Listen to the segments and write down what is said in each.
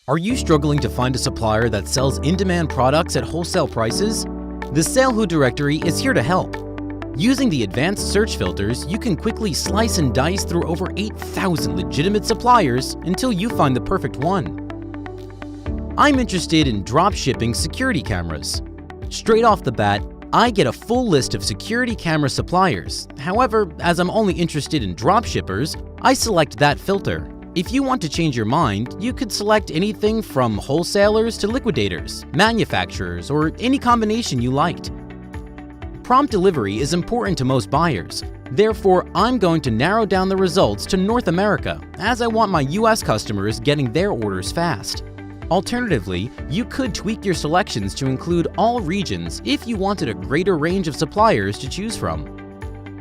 Are you struggling to find a supplier that sells in-demand products at wholesale prices? The Salehoo directory is here to help. Using the advanced search filters, you can quickly slice and dice through over 8,000 legitimate suppliers until you find the perfect one. I'm interested in dropshipping security cameras. Straight off the bat, I get a full list of security camera suppliers. However, as I'm only interested in dropshippers, I select that filter. If you want to change your mind, you could select anything from wholesalers to liquidators, manufacturers, or any combination you liked. Prompt delivery is important to most buyers. Therefore, I'm going to narrow down the results to North America, as I want my US customers getting their orders fast. Alternatively, you could tweak your selections to include all regions if you wanted a greater range of suppliers to choose from.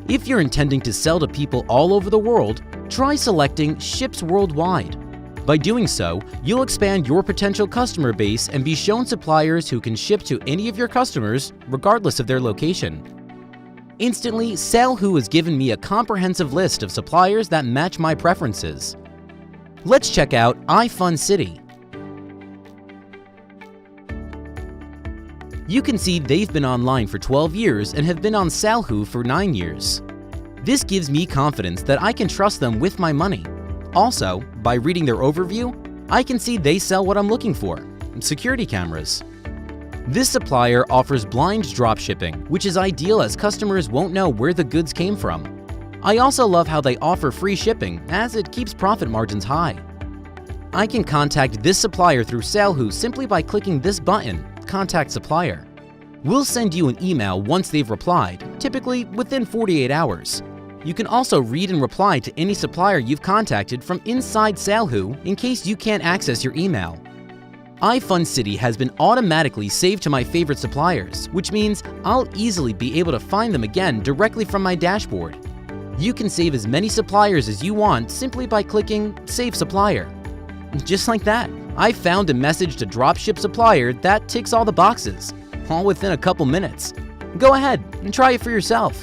If you're intending to sell to people all over the world, try selecting Ships Worldwide. By doing so, you'll expand your potential customer base and be shown suppliers who can ship to any of your customers, regardless of their location. Instantly, Salehoo has given me a comprehensive list of suppliers that match my preferences. Let's check out iFunCity. You can see they've been online for 12 years and have been on Salehoo for 9 years. This gives me confidence that I can trust them with my money. Also, by reading their overview, I can see they sell what I'm looking for: security cameras. This supplier offers blind dropshipping, which is ideal as customers won't know where the goods came from. I also love how they offer free shipping, as it keeps profit margins high. I can contact this supplier through Salehoo simply by clicking this button, Contact Supplier. We'll send you an email once they've replied, typically within 48 hours. You can also read and reply to any supplier you've contacted from inside Salehoo in case you can't access your email. iFunCity has been automatically saved to my favorite suppliers, which means I'll easily be able to find them again directly from my dashboard. You can save as many suppliers as you want simply by clicking Save Supplier. Just like that, I found a message to dropship supplier that ticks all the boxes, all within a couple minutes. Go ahead and try it for yourself.